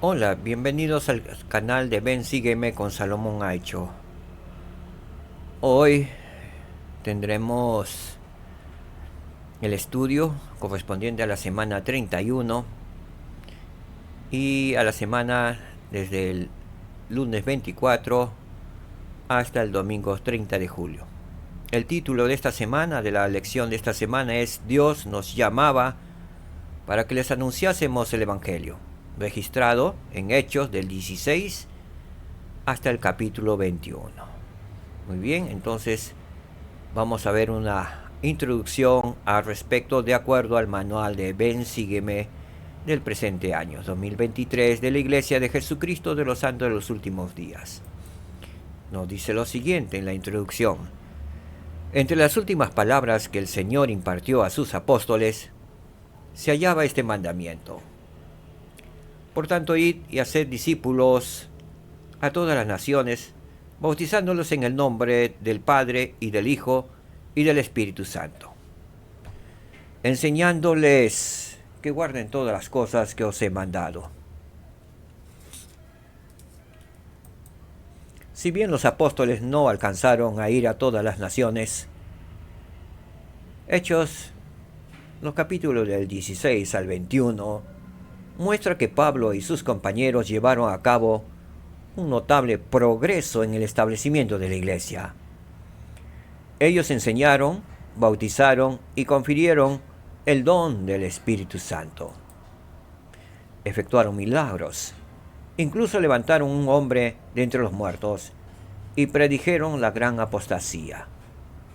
Hola, bienvenidos al canal de Ven Sígueme con Salomón Aicho. Hoy tendremos el estudio correspondiente a la semana 31 y a la semana desde el lunes 24 hasta el domingo 30 de julio. El título de esta semana, de la lección de esta semana, es Dios nos llamaba para que les anunciásemos el Evangelio, registrado en Hechos del 16 hasta el capítulo 21. Muy bien, entonces vamos a ver una introducción al respecto de acuerdo al manual de Ven Sígueme del presente año 2023 de la Iglesia de Jesucristo de los Santos de los Últimos Días. Nos dice lo siguiente en la introducción. Entre las últimas palabras que el Señor impartió a sus apóstoles se hallaba este mandamiento. Por tanto, id y haced discípulos a todas las naciones, bautizándolos en el nombre del Padre y del Hijo y del Espíritu Santo, enseñándoles que guarden todas las cosas que os he mandado. Si bien los apóstoles no alcanzaron a ir a todas las naciones, Hechos, los capítulos del 16 al 21, muestra que Pablo y sus compañeros llevaron a cabo un notable progreso en el establecimiento de la iglesia. Ellos enseñaron, bautizaron y confirieron el don del Espíritu Santo. Efectuaron milagros. Incluso levantaron un hombre de entre los muertos y predijeron la gran apostasía,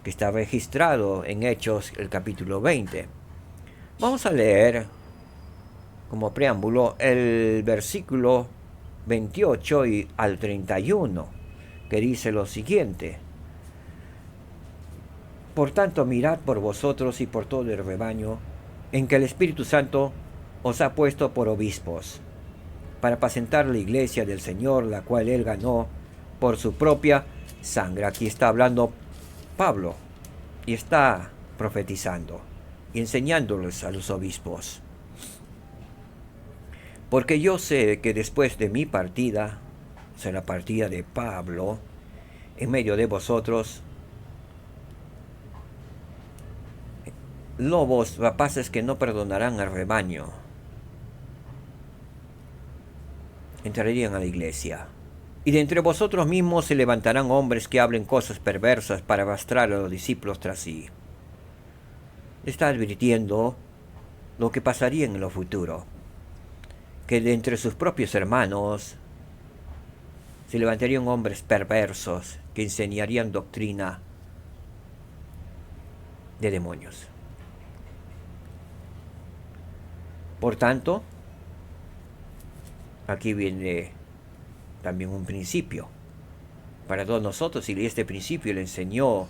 que está registrado en Hechos el capítulo 20. Vamos a leer como preámbulo el versículo 28 y al 31, que dice lo siguiente. Por tanto, mirad por vosotros y por todo el rebaño, en que el Espíritu Santo os ha puesto por obispos, para apacentar la iglesia del Señor, la cual él ganó por su propia sangre. Aquí está hablando Pablo y está profetizando y enseñándoles a los obispos. Porque yo sé que después de mi partida, o sea, la partida de Pablo, en medio de vosotros, lobos rapaces que no perdonarán al rebaño entrarían a la iglesia. Y de entre vosotros mismos se levantarán hombres que hablen cosas perversas para arrastrar a los discípulos tras sí. Está advirtiendo lo que pasaría en lo futuro, que de entre sus propios hermanos se levantarían hombres perversos que enseñarían doctrina de demonios. Por tanto, aquí viene también un principio para todos nosotros, y este principio le enseñó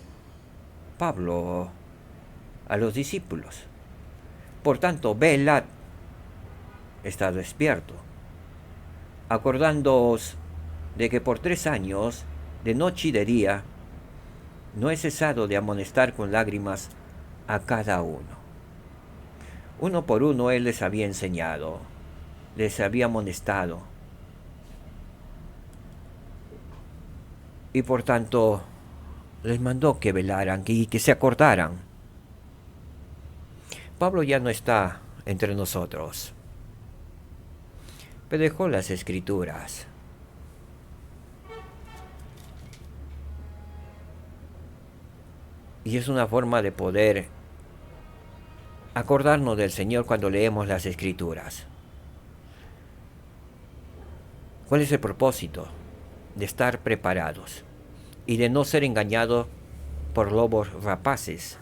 Pablo a los discípulos. Por tanto, velad, estad despierto, acordándoos de que por 3 años, de noche y de día, no he cesado de amonestar con lágrimas a cada uno. Uno por uno él les había enseñado, les había amonestado. Y por tanto, les mandó que velaran y que se acordaran. Pablo ya no está entre nosotros, pero dejó las escrituras. Y es una forma de poder acordarnos del Señor cuando leemos las escrituras. ¿Cuál es el propósito? De estar preparados y de no ser engañados por lobos rapaces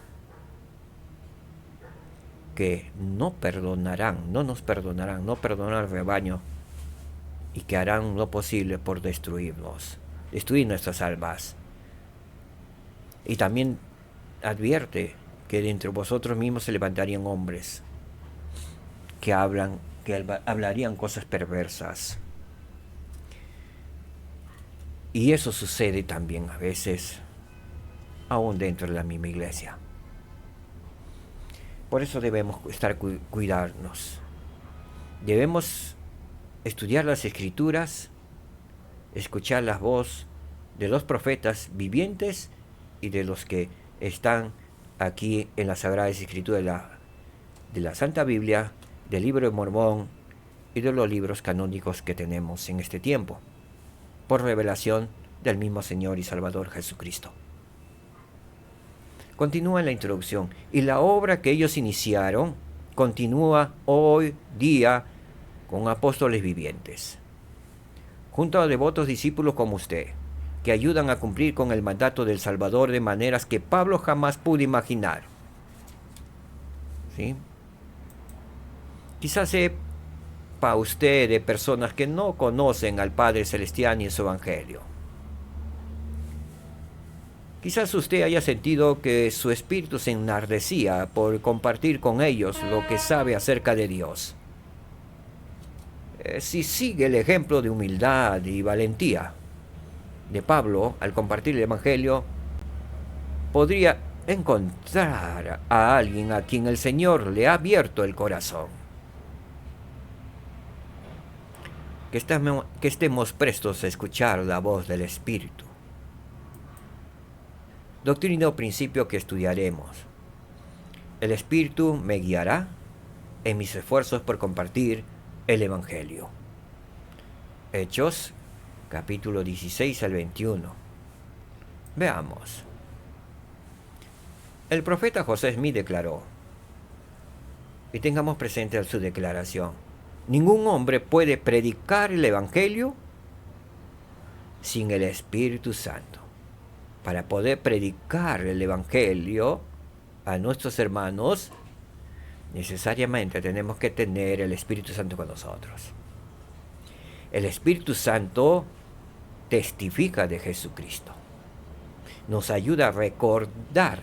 que no nos perdonarán, no perdonarán al rebaño y que harán lo posible por destruirnos, destruir nuestras almas. Y también advierte que de entre vosotros mismos se levantarían hombres que hablarían cosas perversas. Y eso sucede también a veces, aún dentro de la misma iglesia. Por eso debemos cuidarnos. Debemos estudiar las Escrituras, escuchar la voz de los profetas vivientes y de los que están aquí en las Sagradas Escrituras de la Santa Biblia, del Libro de Mormón y de los libros canónicos que tenemos en este tiempo, por revelación del mismo Señor y Salvador Jesucristo. Continúa en la introducción, y la obra que ellos iniciaron continúa hoy día con apóstoles vivientes, junto a devotos discípulos como usted, que ayudan a cumplir con el mandato del Salvador de maneras que Pablo jamás pudo imaginar. ¿Sí? Quizás sepa usted de personas que no conocen al Padre Celestial ni su Evangelio. Quizás usted haya sentido que su espíritu se enardecía por compartir con ellos lo que sabe acerca de Dios. Si sigue el ejemplo de humildad y valentía de Pablo al compartir el Evangelio, podría encontrar a alguien a quien el Señor le ha abierto el corazón. Que estemos prestos a escuchar la voz del Espíritu. Doctrina o principio que estudiaremos. El Espíritu me guiará en mis esfuerzos por compartir el Evangelio. Hechos, capítulo 16 al 21. Veamos. El profeta José Smith declaró, y tengamos presente su declaración: ningún hombre puede predicar el Evangelio sin el Espíritu Santo. Para poder predicar el Evangelio a nuestros hermanos, necesariamente tenemos que tener el Espíritu Santo con nosotros. El Espíritu Santo testifica de Jesucristo. Nos ayuda a recordar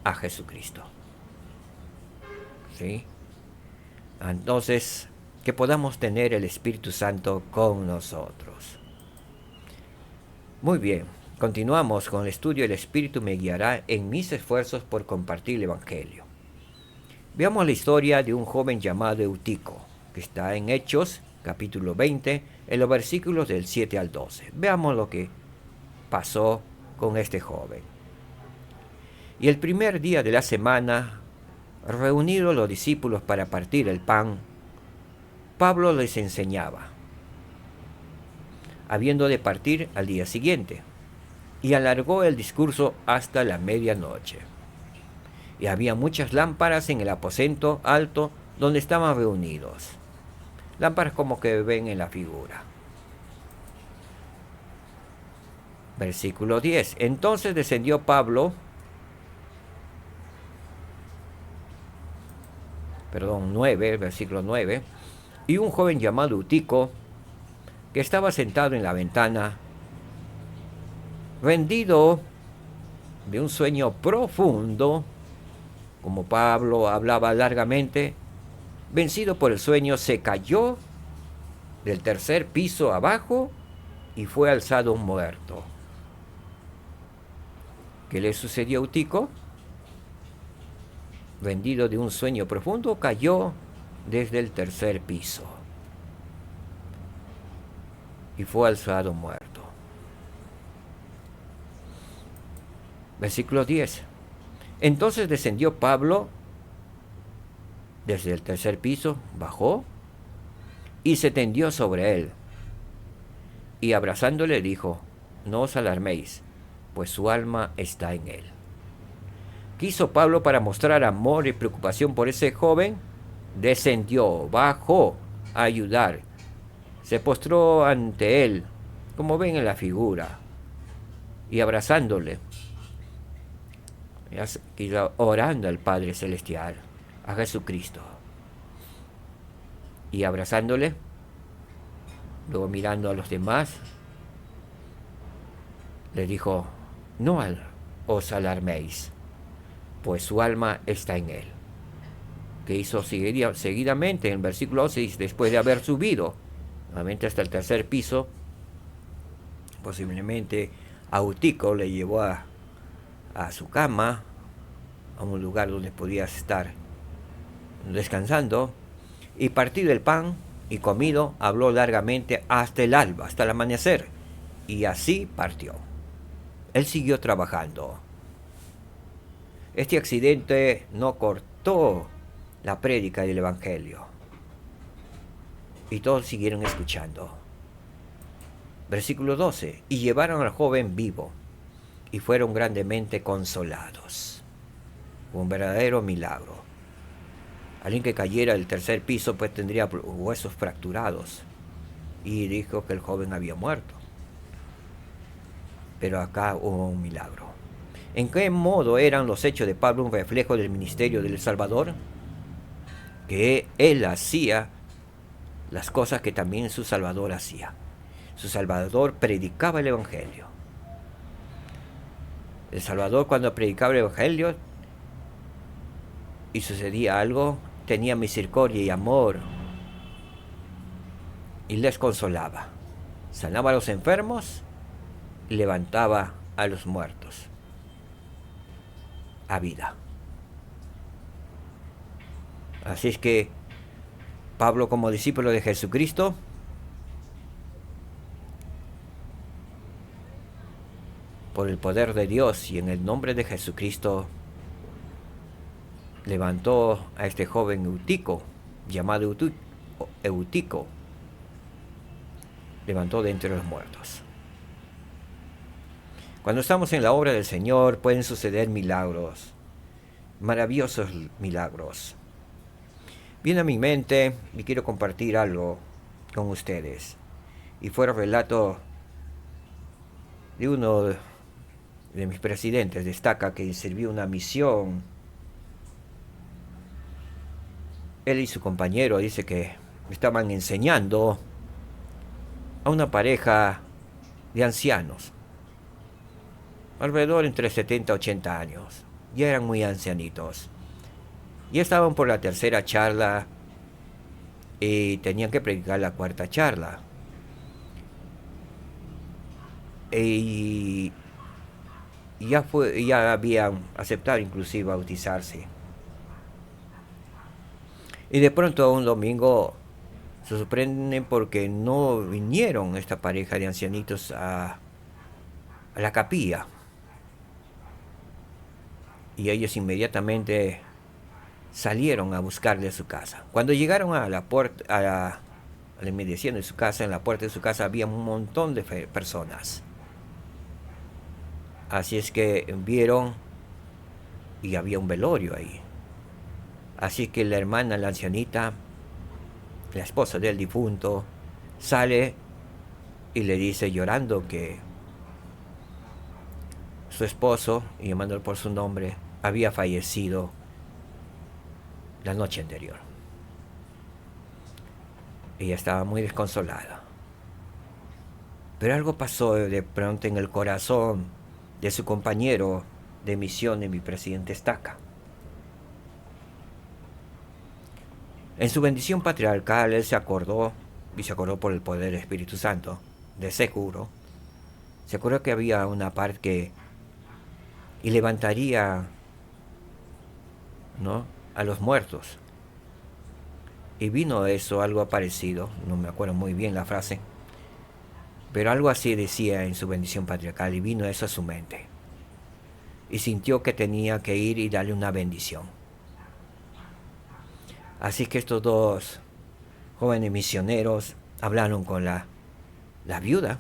a Jesucristo. ¿Sí? Entonces, que podamos tener el Espíritu Santo con nosotros. Muy bien, continuamos con el estudio. El Espíritu me guiará en mis esfuerzos por compartir el Evangelio. Veamos la historia de un joven llamado Eutico, que está en Hechos, capítulo 20, en los versículos del 7 al 12. Veamos lo que pasó con este joven. Y el primer día de la semana, reunidos los discípulos para partir el pan, Pablo les enseñaba, habiendo de partir al día siguiente, y alargó el discurso hasta la medianoche. Y había muchas lámparas en el aposento alto donde estaban reunidos. Lámparas como que ven en la figura. Versículo 10. Entonces descendió Pablo, 9, versículo 9, y un joven llamado Eutico, que estaba sentado en la ventana, rendido de un sueño profundo, como Pablo hablaba largamente, vencido por el sueño, se cayó del tercer piso abajo y fue alzado muerto. ¿Qué le sucedió a Eutico? Rendido de un sueño profundo, cayó desde el tercer piso y fue alzado muerto. Versículo 10. Entonces descendió Pablo desde el tercer piso, bajó y se tendió sobre él. Y abrazándole dijo: no os alarméis, pues su alma está en él. ¿Qué hizo Pablo para mostrar amor y preocupación por ese joven? Descendió, bajó a ayudar. Se postró ante él, como ven en la figura, y abrazándole, y orando al Padre Celestial, a Jesucristo. Y abrazándole, luego mirando a los demás, le dijo: no os alarméis, pues su alma está en él. Que hizo seguidamente en el versículo 6, después de haber subido nuevamente hasta el tercer piso, posiblemente a Eutico le llevó a su cama, a un lugar donde podía estar descansando, Y partido el pan y comido, habló largamente hasta el alba, hasta el amanecer. Y así partió. Él siguió trabajando. Este accidente no cortó la prédica del Evangelio. Y todos siguieron escuchando. Versículo 12. Y llevaron al joven vivo y fueron grandemente consolados. Un verdadero milagro. Alguien que cayera del tercer piso pues tendría huesos fracturados. Y dijo que el joven había muerto. Pero acá hubo un milagro. ¿En qué modo eran los hechos de Pablo un reflejo del ministerio del Salvador? Que él hacía las cosas que también su Salvador hacía. Su Salvador predicaba el Evangelio. El Salvador, cuando predicaba el Evangelio y sucedía algo, tenía misericordia y amor y les consolaba. Sanaba a los enfermos y levantaba a los muertos a vida. Así es que Pablo, como discípulo de Jesucristo, por el poder de Dios y en el nombre de Jesucristo, levantó a este joven Eutico, llamado Eutico, levantó de entre los muertos. Cuando estamos en la obra del Señor pueden suceder milagros, maravillosos milagros. Viene a mi mente y quiero compartir algo con ustedes. Y fue el relato de uno de mis presidentes, destaca que sirvió una misión. Él y su compañero dice que estaban enseñando a una pareja de ancianos, alrededor entre 70 y 80 años. Ya eran muy ancianitos. Ya estaban por la tercera charla y tenían que predicar la cuarta charla. Y ya habían aceptado inclusive bautizarse. Y de pronto un domingo se sorprenden porque no vinieron esta pareja de ancianitos a la capilla. Y ellos inmediatamente salieron a buscarle a su casa. Cuando llegaron a la puerta, a la inmediación de su casa, en la puerta de su casa había un montón de personas. Así es que vieron y había un velorio ahí. Así que la hermana, la ancianita, la esposa del difunto, sale y le dice llorando que su esposo, y llamándolo por su nombre, había fallecido la noche anterior. Ella estaba muy desconsolada. Pero algo pasó de pronto en el corazón de su compañero de misión, de mi presidente Estaca. En su bendición patriarcal él se acordó, y se acordó por el poder del Espíritu Santo, de seguro, se acordó que había una parte que y levantaría, ¿no?, a los muertos. Y vino eso, algo parecido, no me acuerdo muy bien la frase, pero algo así decía en su bendición patriarcal, y vino eso a su mente. Y sintió que tenía que ir y darle una bendición. Así que estos dos jóvenes misioneros hablaron con la viuda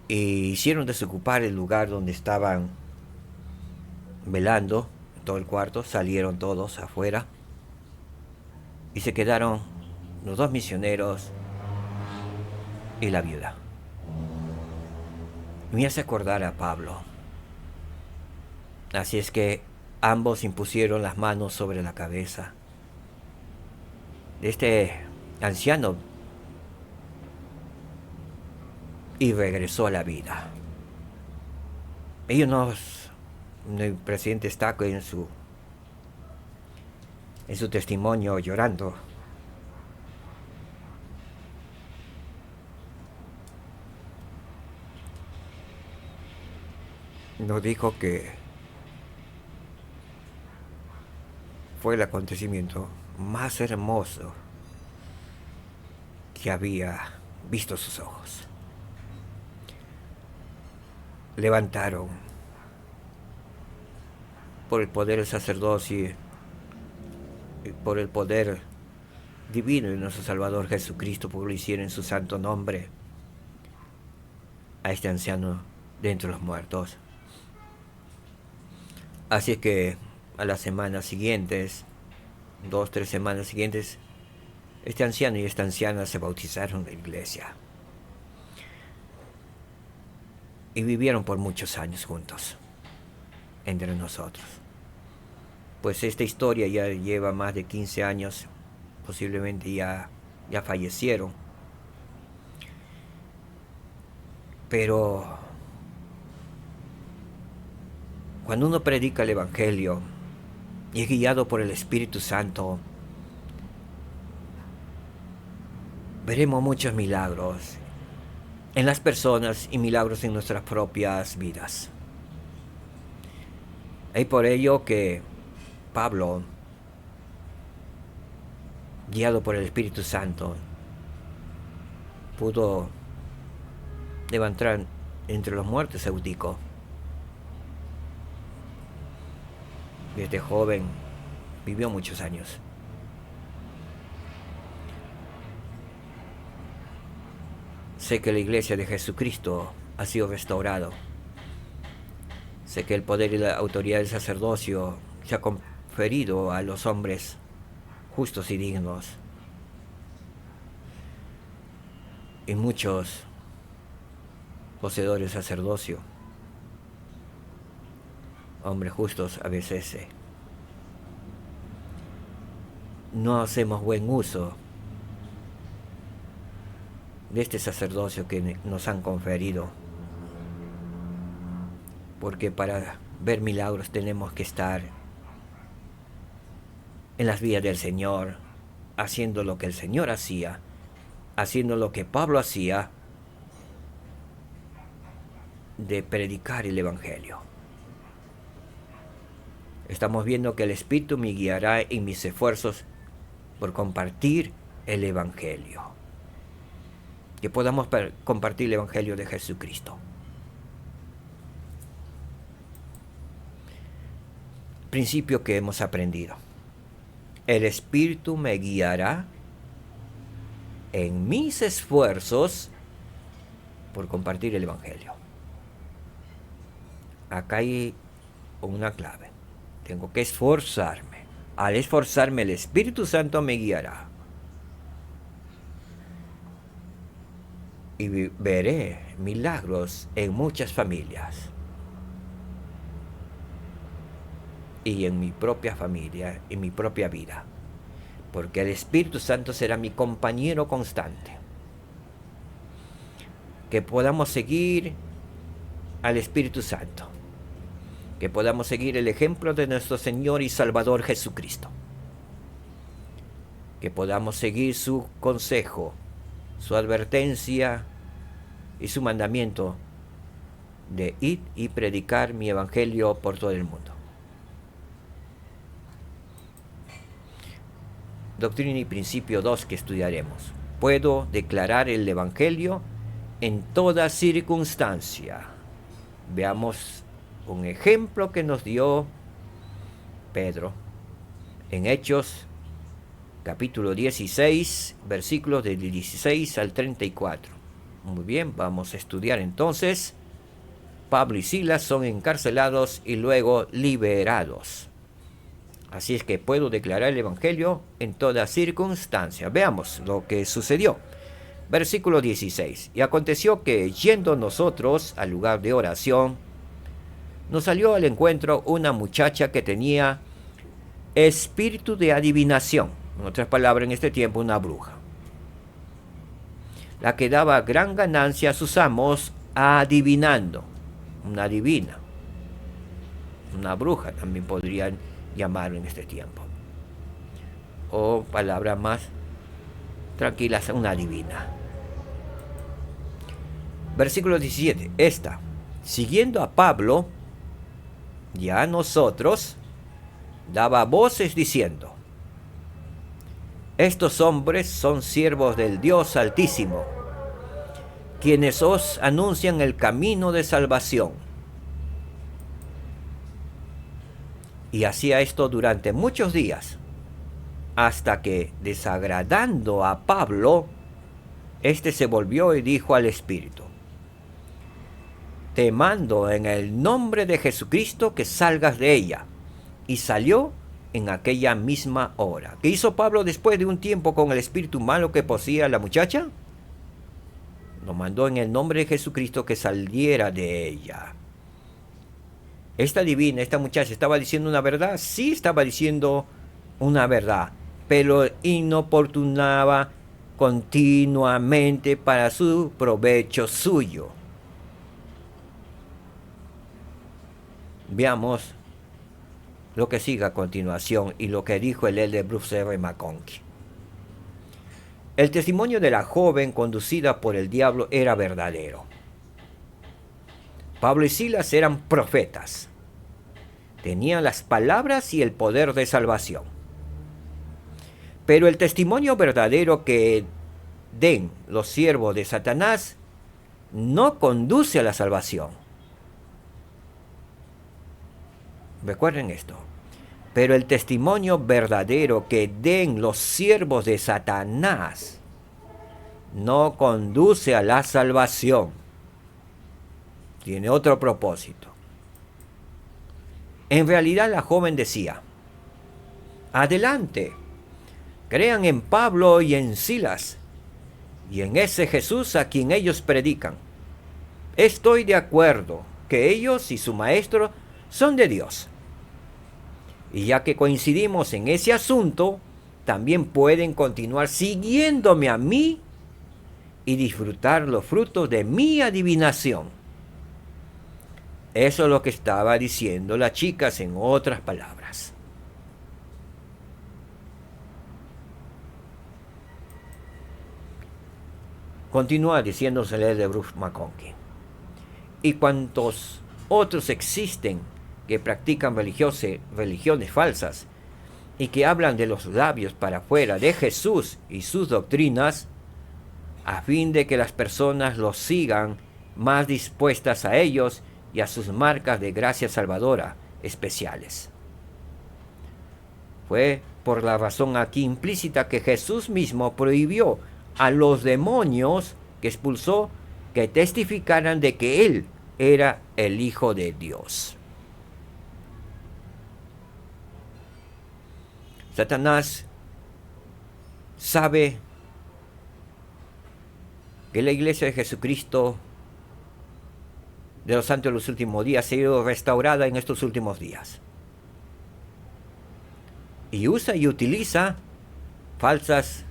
y hicieron desocupar el lugar donde estaban velando, todo el cuarto. Salieron todos afuera y se quedaron los dos misioneros y la viuda. Me hace acordar a Pablo. Así es que ambos impusieron las manos sobre la cabeza de este anciano y regresó a la vida. El presidente está en su testimonio llorando. Nos dijo que fue el acontecimiento más hermoso que había visto sus ojos. Levantaron por el poder del sacerdocio y por el poder divino de nuestro Salvador Jesucristo, por lo hicieron en su santo nombre, a este anciano de entre los muertos. Así es que a las semanas siguientes, 2-3 semanas siguientes, este anciano y esta anciana se bautizaron en la iglesia y vivieron por muchos años juntos entre nosotros. Pues esta historia ya lleva más de 15 años, posiblemente ya fallecieron. Pero cuando uno predica el Evangelio y es guiado por el Espíritu Santo, veremos muchos milagros en las personas y milagros en nuestras propias vidas. Es por ello que Pablo, guiado por el Espíritu Santo, pudo levantar entre los muertos a Eutico. Y este joven vivió muchos años. Sé que la iglesia de Jesucristo ha sido restaurado. Sé que el poder y la autoridad del sacerdocio se ha conferido a los hombres justos y dignos. Y muchos poseedores del sacerdocio, hombres justos a veces, no hacemos buen uso de este sacerdocio que nos han conferido, porque para ver milagros tenemos que estar en las vías del Señor, haciendo lo que el Señor hacía, haciendo lo que Pablo hacía, de predicar el Evangelio. Estamos viendo que el Espíritu me guiará en mis esfuerzos por compartir el Evangelio. Que podamos compartir el Evangelio de Jesucristo. Principio que hemos aprendido. El Espíritu me guiará en mis esfuerzos por compartir el Evangelio. Acá hay una clave. Tengo que esforzarme. Al esforzarme, el Espíritu Santo me guiará. Y veré milagros en muchas familias. Y en mi propia familia, en mi propia vida. Porque el Espíritu Santo será mi compañero constante. Que podamos seguir al Espíritu Santo. Que podamos seguir el ejemplo de nuestro Señor y Salvador Jesucristo. Que podamos seguir su consejo, su advertencia y su mandamiento de ir y predicar mi evangelio por todo el mundo. Doctrina y principio 2 que estudiaremos. Puedo declarar el evangelio en toda circunstancia. Veamos un ejemplo que nos dio Pedro en Hechos capítulo 16, versículos del 16 al 34. Muy bien, vamos a estudiar entonces. Pablo y Silas son encarcelados y luego liberados. Así es que puedo declarar el evangelio en toda circunstancia. Veamos lo que sucedió. Versículo 16. Y aconteció que, yendo nosotros al lugar de oración, nos salió al encuentro una muchacha que tenía espíritu de adivinación. En otras palabras, en este tiempo, una bruja. La que daba gran ganancia a sus amos adivinando. Una adivina. Una bruja también podrían llamarlo en este tiempo. O palabras más tranquilas, una adivina. Versículo 17. Esta, siguiendo a Pablo, ya nosotros, daba voces diciendo: estos hombres son siervos del Dios Altísimo, quienes os anuncian el camino de salvación. Y hacía esto durante muchos días, hasta que, desagradando a Pablo, éste se volvió y dijo al Espíritu: te mando en el nombre de Jesucristo que salgas de ella. Y salió en aquella misma hora. ¿Qué hizo Pablo después de un tiempo con el espíritu malo que poseía a la muchacha? Lo mandó en el nombre de Jesucristo que saliera de ella. Esta muchacha, ¿estaba diciendo una verdad? Sí, estaba diciendo una verdad, pero inoportunaba continuamente para su provecho suyo. Veamos lo que sigue a continuación y lo que dijo el elder Bruce R. McConkie. El testimonio de la joven conducida por el diablo era verdadero. Pablo y Silas eran profetas. Tenían las palabras y el poder de salvación. Pero el testimonio verdadero que den los siervos de Satanás no conduce a la salvación. Recuerden esto. Pero el testimonio verdadero que den los siervos de Satanás no conduce a la salvación. Tiene otro propósito. En realidad la joven decía: adelante, crean en Pablo y en Silas, y en ese Jesús a quien ellos predican. Estoy de acuerdo que ellos y su maestro son de Dios. Y ya que coincidimos en ese asunto, también pueden continuar siguiéndome a mí y disfrutar los frutos de mi adivinación. Eso es lo que estaba diciendo las chicas en otras palabras. Continúa diciéndosele de Bruce McConkie. Y cuantos otros existen que practican religiones falsas y que hablan de los labios para afuera de Jesús y sus doctrinas, a fin de que las personas los sigan más dispuestas a ellos y a sus marcas de gracia salvadora especiales. Fue por la razón aquí implícita que Jesús mismo prohibió a los demonios que expulsó que testificaran de que Él era el Hijo de Dios. Satanás sabe que la iglesia de Jesucristo de los santos de los últimos días ha sido restaurada en estos últimos días. Y usa y utiliza falsas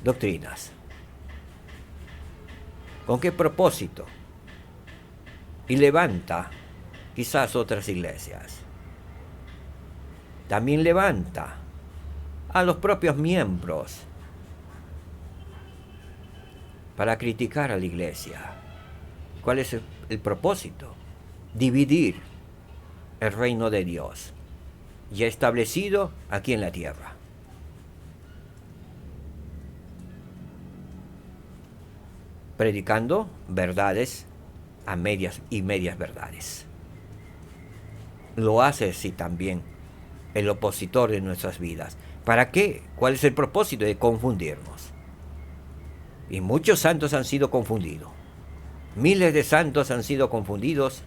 doctrinas. ¿Con qué propósito? Y levanta quizás otras iglesias. También levanta a los propios miembros para criticar a la iglesia. ¿Cuál es el propósito? Dividir el reino de Dios, ya establecido aquí en la tierra. Predicando verdades a medias y medias verdades. Lo hace así también el opositor de nuestras vidas. ¿Para qué? ¿Cuál es el propósito? De confundirnos. Y muchos santos han sido confundidos. Miles de santos han sido confundidos.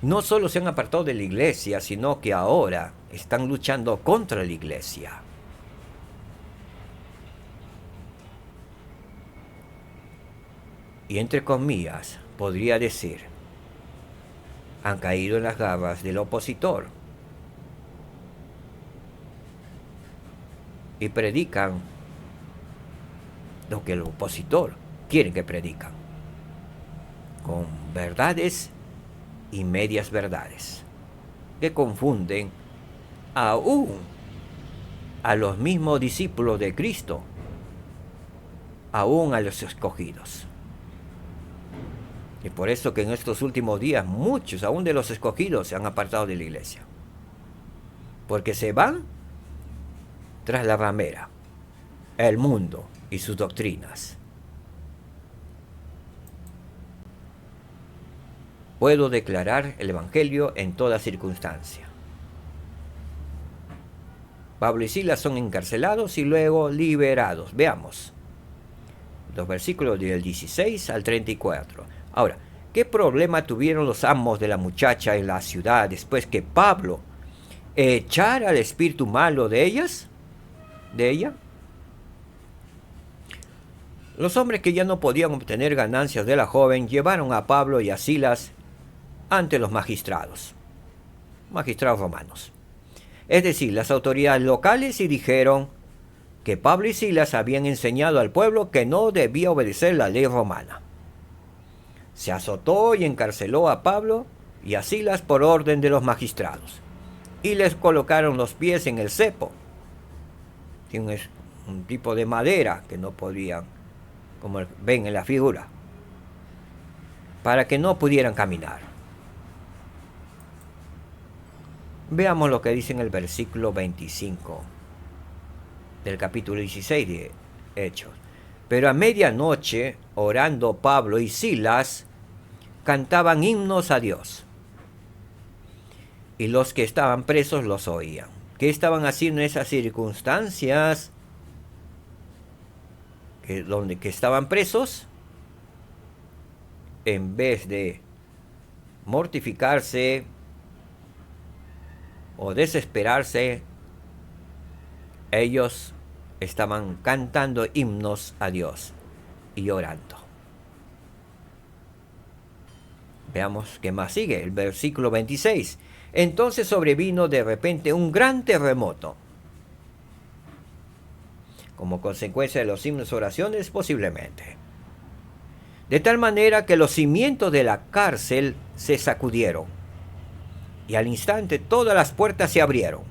No solo se han apartado de la iglesia, sino que ahora están luchando contra la iglesia. Y entre comillas, podría decir, han caído en las garras del opositor. Y predican lo que el opositor quiere que predican, con verdades y medias verdades, que confunden aún a los mismos discípulos de Cristo, aún a los escogidos. Y por eso que en estos últimos días muchos, aún de los escogidos, se han apartado de la iglesia. Porque se van tras la ramera, el mundo y sus doctrinas. Puedo declarar el Evangelio en toda circunstancia. Pablo y Silas son encarcelados y luego liberados. Veamos los versículos del 16 al 34. Ahora, ¿qué problema tuvieron los amos de la muchacha en la ciudad después que Pablo echara al espíritu malo de ellas? ¿De ella? Los hombres que ya no podían obtener ganancias de la joven llevaron a Pablo y a Silas ante los magistrados romanos, es decir, las autoridades locales, y dijeron que Pablo y Silas habían enseñado al pueblo que no debía obedecer la ley romana. Se azotó y encarceló a Pablo y a Silas por orden de los magistrados, y les colocaron los pies en el cepo, un tipo de madera que no podían, como ven en la figura, para que no pudieran caminar. Veamos lo que dice en el versículo 25 del capítulo 16 de Hechos. Pero a medianoche, orando Pablo y Silas, cantaban himnos a Dios, y los que estaban presos los oían. ¿Qué estaban haciendo en esas circunstancias? Que estaban presos, en vez de mortificarse o desesperarse, ellos estaban cantando himnos a Dios y orando. Veamos qué más sigue, el versículo 26. Entonces sobrevino de repente un gran terremoto. Como consecuencia de los himnos y oraciones, posiblemente. De tal manera que los cimientos de la cárcel se sacudieron, y al instante todas las puertas se abrieron,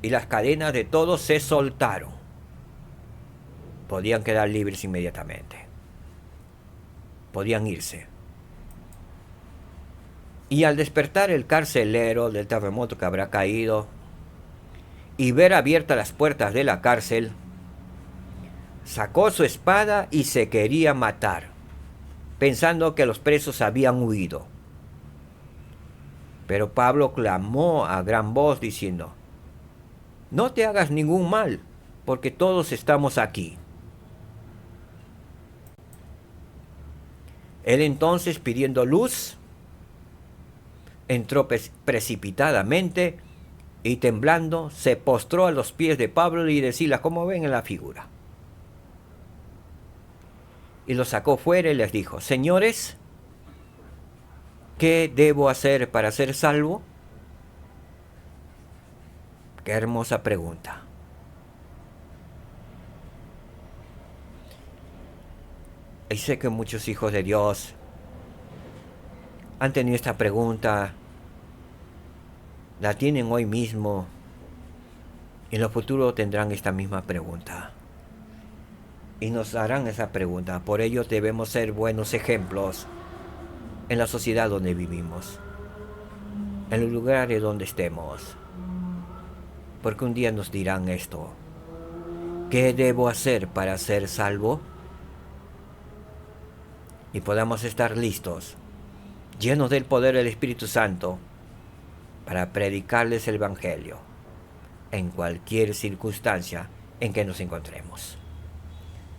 y las cadenas de todos se soltaron. Podían quedar libres inmediatamente. Podían irse. Y al despertar el carcelero del terremoto que habrá caído, y ver abiertas las puertas de la cárcel, sacó su espada y se quería matar, pensando que los presos habían huido. Pero Pablo clamó a gran voz diciendo: no te hagas ningún mal, porque todos estamos aquí. Él entonces, pidiendo luz, entró precipitadamente y temblando se postró a los pies de Pablo y de Silas, como ven en la figura. Y los sacó fuera y les dijo: señores, ¿qué debo hacer para ser salvo? Qué hermosa pregunta. Y sé que muchos hijos de Dios han tenido esta pregunta, la tienen hoy mismo, y en lo futuro tendrán esta misma pregunta. Y nos harán esa pregunta. Por ello debemos ser buenos ejemplos en la sociedad donde vivimos, en los lugares donde estemos. Porque un día nos dirán esto: ¿qué debo hacer para ser salvo? Y podamos estar listos, llenos del poder del Espíritu Santo, para predicarles el Evangelio en cualquier circunstancia en que nos encontremos,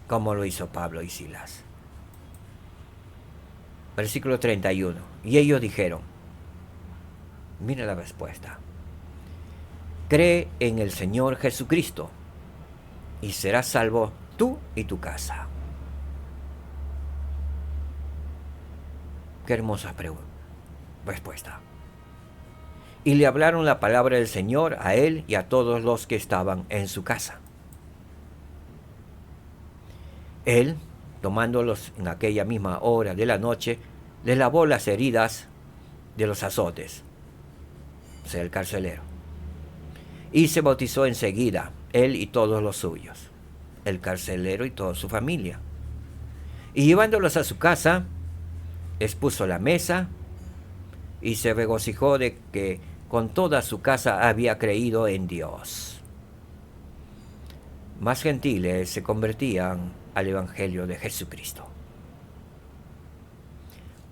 como lo hizo Pablo y Silas. Versículo 31. Y ellos dijeron, mira la respuesta: cree en el Señor Jesucristo y serás salvo tú y tu casa. Qué hermosa respuesta. Y le hablaron la palabra del Señor a él y a todos los que estaban en su casa. Él, tomándolos en aquella misma hora de la noche, les lavó las heridas de los azotes, o sea, el carcelero, y se bautizó enseguida, él y todos los suyos, el carcelero y toda su familia. Y llevándolos a su casa, expuso la mesa y se regocijó de que con toda su casa había creído en Dios. Más gentiles se convertían al Evangelio de Jesucristo.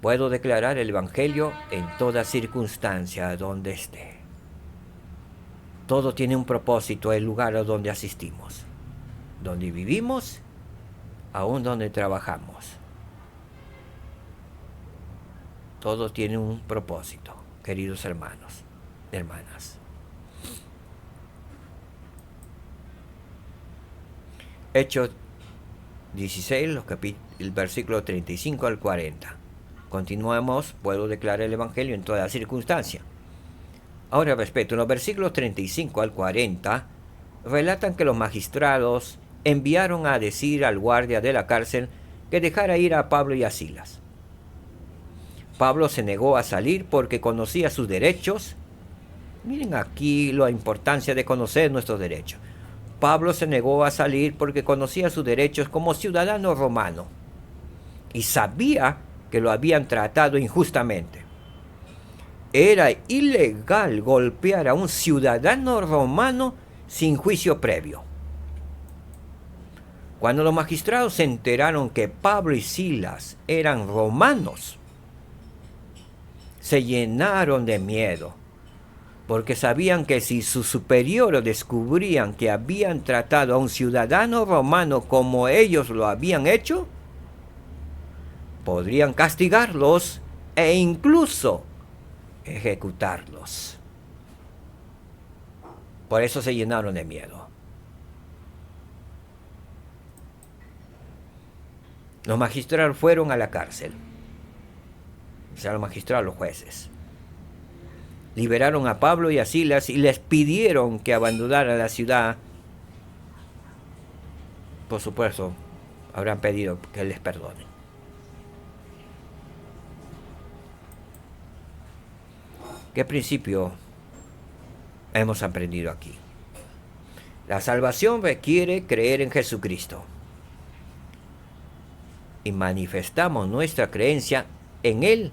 Puedo declarar el Evangelio en toda circunstancia donde esté. Todo tiene un propósito, el lugar a donde asistimos, donde vivimos, aún donde trabajamos. Todo tiene un propósito, queridos hermanos, hermanas. Hechos 16, el versículo 35 al 40. Continuamos, puedo declarar el Evangelio en toda circunstancia. Ahora respecto, en los versículos 35 al 40, relatan que los magistrados enviaron a decir al guardia de la cárcel que dejara ir a Pablo y a Silas. Pablo se negó a salir porque conocía sus derechos. Miren aquí la importancia de conocer nuestros derechos. Pablo se negó a salir porque conocía sus derechos como ciudadano romano y sabía que lo habían tratado injustamente. Era ilegal golpear a un ciudadano romano sin juicio previo. Cuando los magistrados se enteraron que Pablo y Silas eran romanos, se llenaron de miedo, porque sabían que si sus superiores descubrían que habían tratado a un ciudadano romano como ellos lo habían hecho, podrían castigarlos e incluso ejecutarlos. Por eso se llenaron de miedo. Los magistrados fueron a la cárcel. O sea, los magistrados, los jueces. Liberaron a Pablo y a Silas y les pidieron que abandonaran la ciudad. Por supuesto, habrán pedido que les perdonen. ¿Qué principio hemos aprendido aquí? La salvación requiere creer en Jesucristo. Y manifestamos nuestra creencia en Él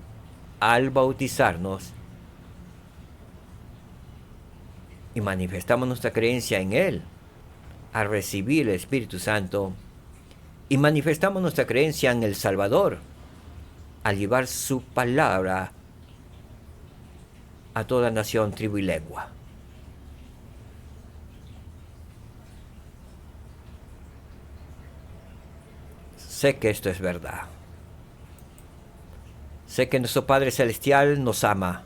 al bautizarnos. Y manifestamos nuestra creencia en Él al recibir el Espíritu Santo. Y manifestamos nuestra creencia en el Salvador al llevar su palabra a toda nación, tribu y lengua. Sé que esto es verdad. Sé que nuestro Padre Celestial nos ama.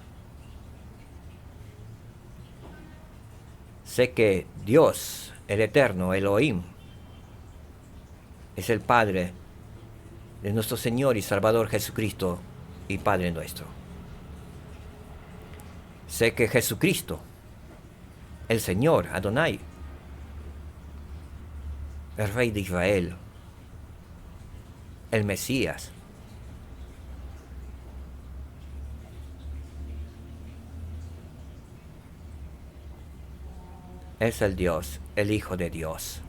Sé que Dios, el Eterno, Elohim, es el Padre de nuestro Señor y Salvador Jesucristo y Padre nuestro. Sé que Jesucristo, el Señor, Adonai, el Rey de Israel, el Mesías, es el Dios, el Hijo de Dios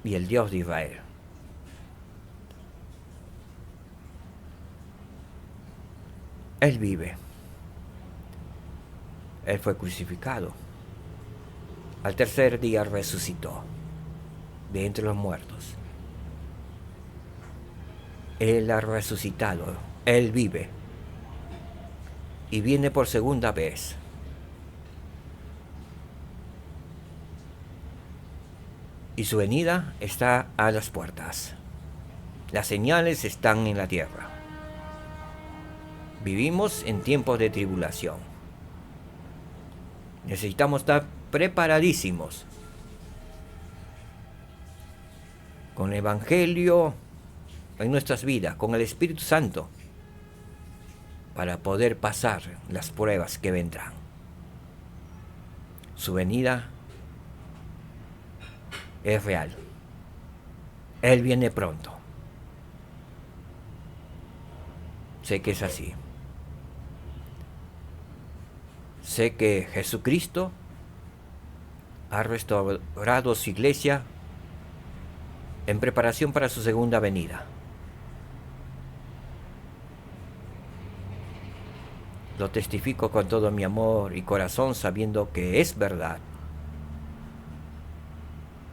y el Dios de Israel. Él vive. Él fue crucificado. Al tercer día resucitó de entre los muertos. Él ha resucitado. Él vive. Y viene por segunda vez. Y su venida está a las puertas. Las señales están en la tierra. Vivimos en tiempos de tribulación. Necesitamos estar preparadísimos con el Evangelio en nuestras vidas, con el Espíritu Santo, para poder pasar las pruebas que vendrán. Su venida es real. Él viene pronto. Sé que es así. Sé que Jesucristo ha restaurado su iglesia en preparación para su segunda venida. Lo testifico con todo mi amor y corazón, sabiendo que es verdad.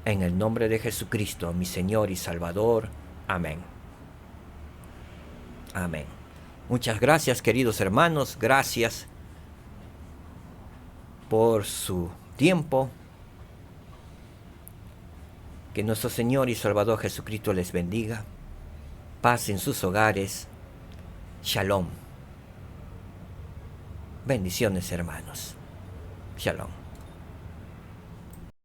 En el nombre de Jesucristo, mi Señor y Salvador. Amén. Amén. Muchas gracias, queridos hermanos. Gracias por su tiempo. Que nuestro Señor y Salvador Jesucristo les bendiga. Paz en sus hogares. Shalom. Bendiciones, hermanos. Shalom.